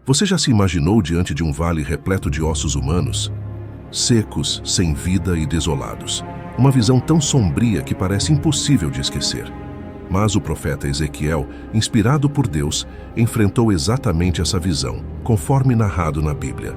Você já se imaginou diante de um vale repleto de ossos humanos? Secos, sem vida e desolados. Uma visão tão sombria que parece impossível de esquecer. Mas o profeta Ezequiel, inspirado por Deus, enfrentou exatamente essa visão, conforme narrado na Bíblia.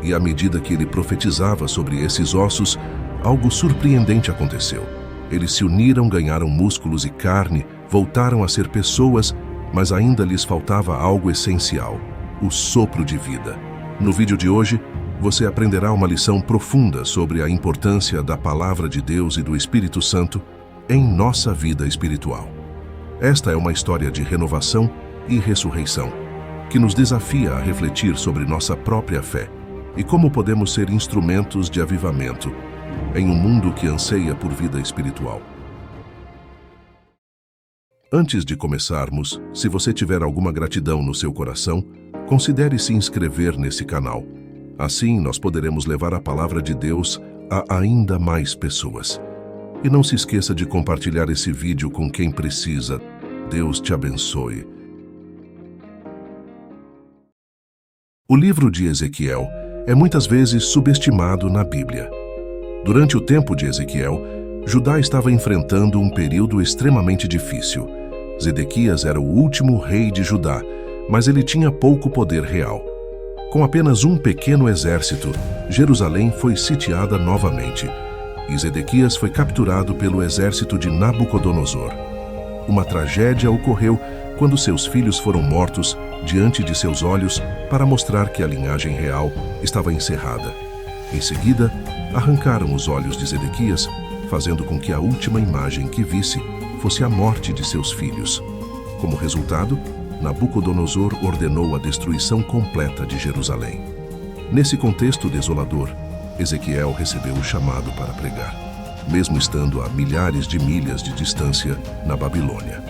E à medida que ele profetizava sobre esses ossos, algo surpreendente aconteceu. Eles se uniram, ganharam músculos e carne, voltaram a ser pessoas, mas ainda lhes faltava algo essencial: o sopro de vida. No vídeo de hoje, você aprenderá uma lição profunda sobre a importância da Palavra de Deus e do Espírito Santo em nossa vida espiritual. Esta é uma história de renovação e ressurreição, que nos desafia a refletir sobre nossa própria fé e como podemos ser instrumentos de avivamento em um mundo que anseia por vida espiritual. Antes de começarmos, se você tiver alguma gratidão no seu coração, considere se inscrever nesse canal. Assim, nós poderemos levar a palavra de Deus a ainda mais pessoas. E não se esqueça de compartilhar esse vídeo com quem precisa. Deus te abençoe. O livro de Ezequiel é muitas vezes subestimado na Bíblia. Durante o tempo de Ezequiel, Judá estava enfrentando um período extremamente difícil. Zedequias era o último rei de Judá, mas ele tinha pouco poder real. Com apenas um pequeno exército, Jerusalém foi sitiada novamente, e Zedequias foi capturado pelo exército de Nabucodonosor. Uma tragédia ocorreu quando seus filhos foram mortos diante de seus olhos para mostrar que a linhagem real estava encerrada. Em seguida, arrancaram os olhos de Zedequias, fazendo com que a última imagem que visse fosse a morte de seus filhos. Como resultado, Nabucodonosor ordenou a destruição completa de Jerusalém. Nesse contexto desolador, Ezequiel recebeu o chamado para pregar, mesmo estando a milhares de milhas de distância na Babilônia.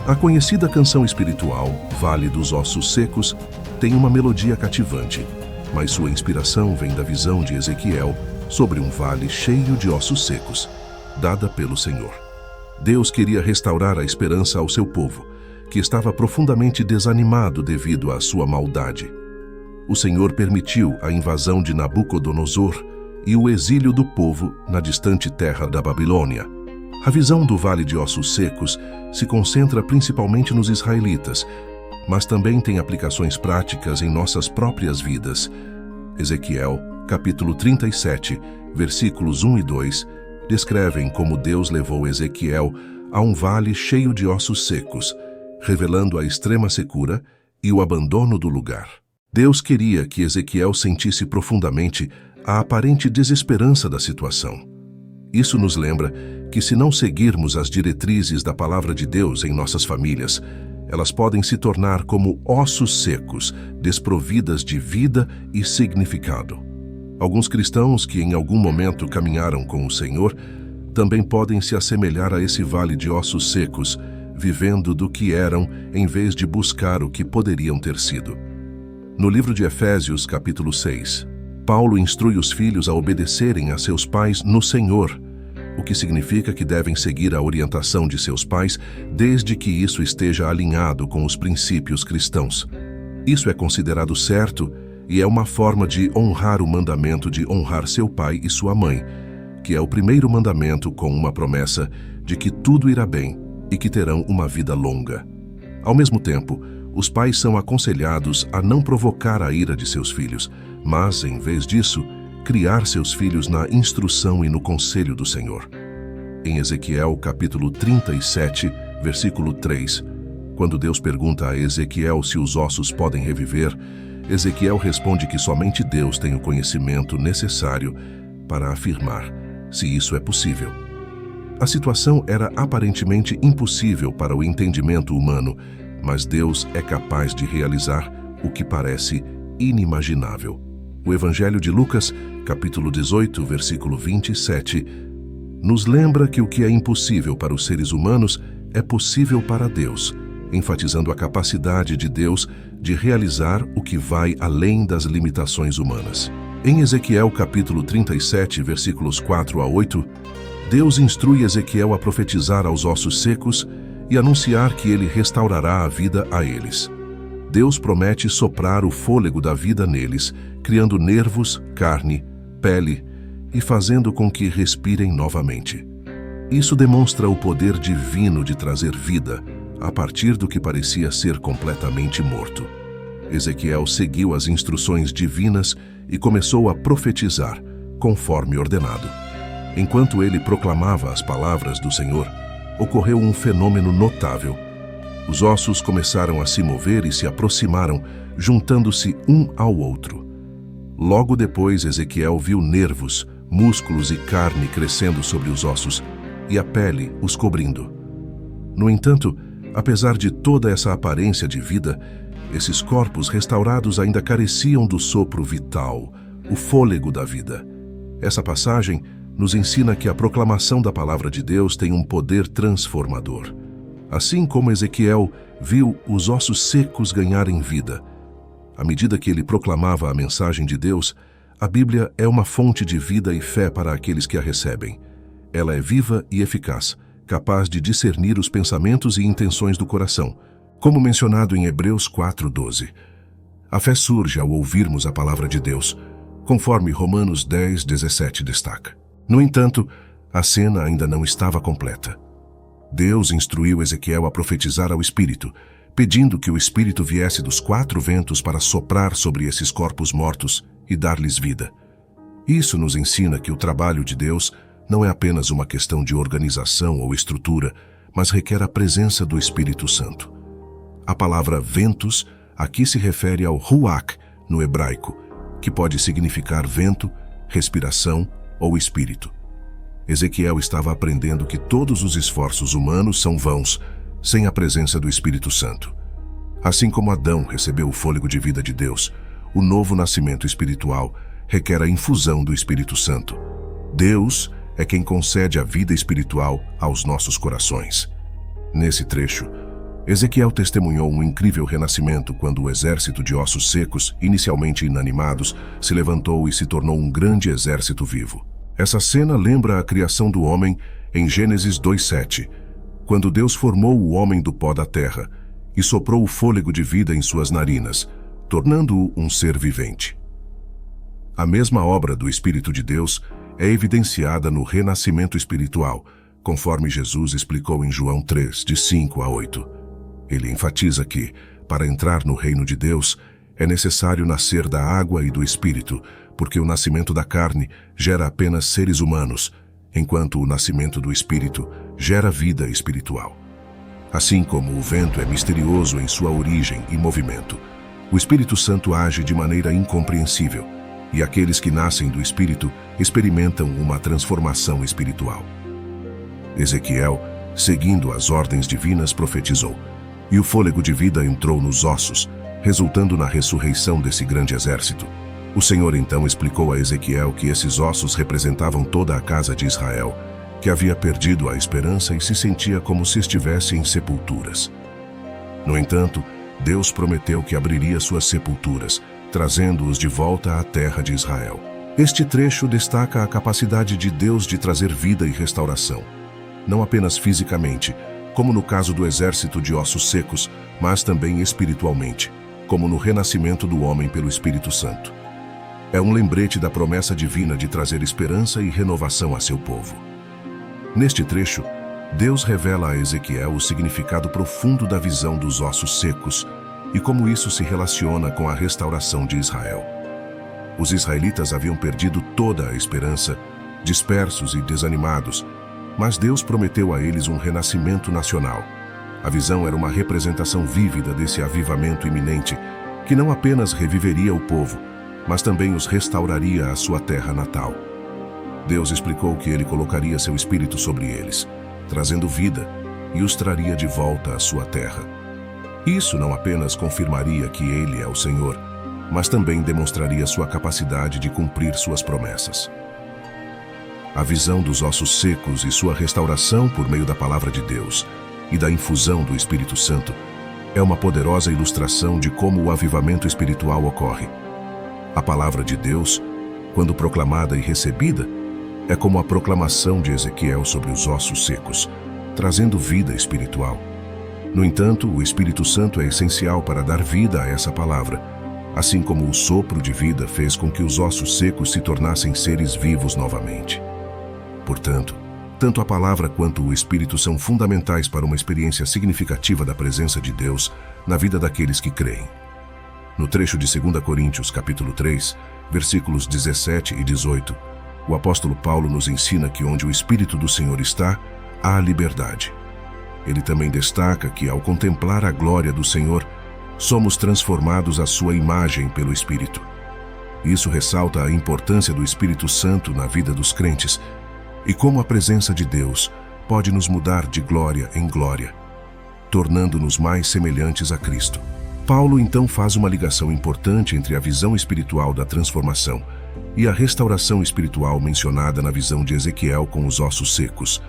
A conhecida canção espiritual, Vale dos Ossos Secos, tem uma melodia cativante, mas sua inspiração vem da visão de Ezequiel sobre um vale cheio de ossos secos, dada pelo Senhor. Deus queria restaurar a esperança ao seu povo, que estava profundamente desanimado devido à sua maldade. O Senhor permitiu a invasão de Nabucodonosor e o exílio do povo na distante terra da Babilônia. A visão do Vale de Ossos Secos se concentra principalmente nos israelitas, mas também tem aplicações práticas em nossas próprias vidas. Ezequiel, capítulo 37, versículos 1 e 2, descrevem como Deus levou Ezequiel a um vale cheio de ossos secos, revelando a extrema secura e o abandono do lugar. Deus queria que Ezequiel sentisse profundamente a aparente desesperança da situação. Isso nos lembra que, se não seguirmos as diretrizes da Palavra de Deus em nossas famílias, elas podem se tornar como ossos secos, desprovidas de vida e significado. Alguns cristãos que em algum momento caminharam com o Senhor também podem se assemelhar a esse vale de ossos secos, vivendo do que eram em vez de buscar o que poderiam ter sido. No livro de Efésios, capítulo 6, Paulo instrui os filhos a obedecerem a seus pais no Senhor, o que significa que devem seguir a orientação de seus pais desde que isso esteja alinhado com os princípios cristãos. Isso é considerado certo e é uma forma de honrar o mandamento de honrar seu pai e sua mãe, que é o primeiro mandamento com uma promessa de que tudo irá bem e que terão uma vida longa. Ao mesmo tempo, os pais são aconselhados a não provocar a ira de seus filhos, mas, em vez disso, criar seus filhos na instrução e no conselho do Senhor. Em Ezequiel, capítulo 37, versículo 3, quando Deus pergunta a Ezequiel se os ossos podem reviver, Ezequiel responde que somente Deus tem o conhecimento necessário para afirmar se isso é possível. A situação era aparentemente impossível para o entendimento humano, mas Deus é capaz de realizar o que parece inimaginável. O Evangelho de Lucas, capítulo 18, versículo 27, nos lembra que o que é impossível para os seres humanos é possível para Deus, enfatizando a capacidade de Deus de realizar o que vai além das limitações humanas. Em Ezequiel, capítulo 37, versículos 4 a 8, Deus instrui Ezequiel a profetizar aos ossos secos e anunciar que ele restaurará a vida a eles. Deus promete soprar o fôlego da vida neles, criando nervos, carne, pele e fazendo com que respirem novamente. Isso demonstra o poder divino de trazer vida a partir do que parecia ser completamente morto. Ezequiel seguiu as instruções divinas e começou a profetizar, conforme ordenado. Enquanto ele proclamava as palavras do Senhor, ocorreu um fenômeno notável. Os ossos começaram a se mover e se aproximaram, juntando-se um ao outro. Logo depois, Ezequiel viu nervos, músculos e carne crescendo sobre os ossos, e a pele os cobrindo. No entanto, apesar de toda essa aparência de vida, esses corpos restaurados ainda careciam do sopro vital, o fôlego da vida. Essa passagem nos ensina que a proclamação da palavra de Deus tem um poder transformador. Assim como Ezequiel viu os ossos secos ganharem vida, à medida que ele proclamava a mensagem de Deus, a Bíblia é uma fonte de vida e fé para aqueles que a recebem. Ela é viva e eficaz, capaz de discernir os pensamentos e intenções do coração, como mencionado em Hebreus 4:12. A fé surge ao ouvirmos a palavra de Deus, conforme Romanos 10:17 destaca. No entanto, a cena ainda não estava completa. Deus instruiu Ezequiel a profetizar ao Espírito, pedindo que o Espírito viesse dos 4 ventos para soprar sobre esses corpos mortos e dar-lhes vida. Isso nos ensina que o trabalho de Deus não é apenas uma questão de organização ou estrutura, mas requer a presença do Espírito Santo. A palavra ventos aqui se refere ao ruach no hebraico, que pode significar vento, respiração ou espírito. Ezequiel estava aprendendo que todos os esforços humanos são vãos, sem a presença do Espírito Santo. Assim como Adão recebeu o fôlego de vida de Deus, o novo nascimento espiritual requer a infusão do Espírito Santo. Deus é quem concede a vida espiritual aos nossos corações. Nesse trecho, Ezequiel testemunhou um incrível renascimento quando o exército de ossos secos, inicialmente inanimados, se levantou e se tornou um grande exército vivo. Essa cena lembra a criação do homem em Gênesis 2:7, quando Deus formou o homem do pó da terra e soprou o fôlego de vida em suas narinas, tornando-o um ser vivente. A mesma obra do Espírito de Deus é evidenciada no renascimento espiritual, conforme Jesus explicou em João 3, de 5 a 8. Ele enfatiza que, para entrar no reino de Deus, é necessário nascer da água e do Espírito, porque o nascimento da carne gera apenas seres humanos, enquanto o nascimento do Espírito gera vida espiritual. Assim como o vento é misterioso em sua origem e movimento, o Espírito Santo age de maneira incompreensível, e aqueles que nascem do Espírito experimentam uma transformação espiritual. Ezequiel, seguindo as ordens divinas, profetizou, e o fôlego de vida entrou nos ossos, resultando na ressurreição desse grande exército. O Senhor então explicou a Ezequiel que esses ossos representavam toda a casa de Israel, que havia perdido a esperança e se sentia como se estivesse em sepulturas. No entanto, Deus prometeu que abriria suas sepulturas, trazendo-os de volta à terra de Israel. Este trecho destaca a capacidade de Deus de trazer vida e restauração, não apenas fisicamente, como no caso do exército de ossos secos, mas também espiritualmente, como no renascimento do homem pelo Espírito Santo. É um lembrete da promessa divina de trazer esperança e renovação a seu povo. Neste trecho, Deus revela a Ezequiel o significado profundo da visão dos ossos secos e como isso se relaciona com a restauração de Israel. Os israelitas haviam perdido toda a esperança, dispersos e desanimados, mas Deus prometeu a eles um renascimento nacional. A visão era uma representação vívida desse avivamento iminente, que não apenas reviveria o povo, mas também os restauraria à sua terra natal. Deus explicou que ele colocaria seu espírito sobre eles, trazendo vida, e os traria de volta à sua terra. Isso não apenas confirmaria que ele é o Senhor, mas também demonstraria sua capacidade de cumprir suas promessas. A visão dos ossos secos e sua restauração por meio da palavra de Deus e da infusão do Espírito Santo é uma poderosa ilustração de como o avivamento espiritual ocorre. A palavra de Deus, quando proclamada e recebida, é como a proclamação de Ezequiel sobre os ossos secos, trazendo vida espiritual. No entanto, o Espírito Santo é essencial para dar vida a essa palavra, assim como o sopro de vida fez com que os ossos secos se tornassem seres vivos novamente. Portanto, tanto a palavra quanto o Espírito são fundamentais para uma experiência significativa da presença de Deus na vida daqueles que creem. No trecho de 2 Coríntios, capítulo 3, versículos 17 e 18, o apóstolo Paulo nos ensina que onde o Espírito do Senhor está, há liberdade. Ele também destaca que, ao contemplar a glória do Senhor, somos transformados à sua imagem pelo Espírito. Isso ressalta a importância do Espírito Santo na vida dos crentes e como a presença de Deus pode nos mudar de glória em glória, tornando-nos mais semelhantes a Cristo. Paulo então faz uma ligação importante entre a visão espiritual da transformação e a restauração espiritual mencionada na visão de Ezequiel com os ossos secos.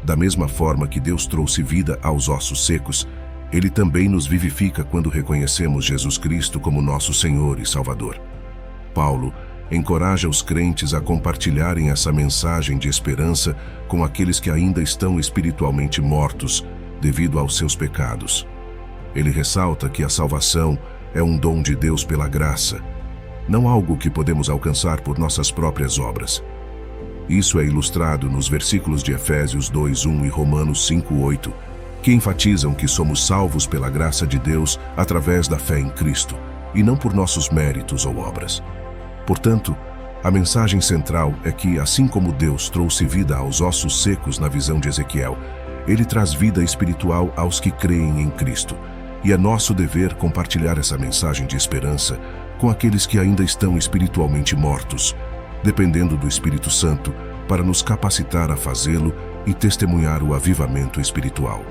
Da mesma forma que Deus trouxe vida aos ossos secos, Ele também nos vivifica quando reconhecemos Jesus Cristo como nosso Senhor e Salvador. Paulo encoraja os crentes a compartilharem essa mensagem de esperança com aqueles que ainda estão espiritualmente mortos devido aos seus pecados. Ele ressalta que a salvação é um dom de Deus pela graça, não algo que podemos alcançar por nossas próprias obras. Isso é ilustrado nos versículos de Efésios 2:1 e Romanos 5:8, que enfatizam que somos salvos pela graça de Deus através da fé em Cristo, e não por nossos méritos ou obras. Portanto, a mensagem central é que, assim como Deus trouxe vida aos ossos secos na visão de Ezequiel, Ele traz vida espiritual aos que creem em Cristo, e é nosso dever compartilhar essa mensagem de esperança com aqueles que ainda estão espiritualmente mortos, dependendo do Espírito Santo para nos capacitar a fazê-lo e testemunhar o avivamento espiritual.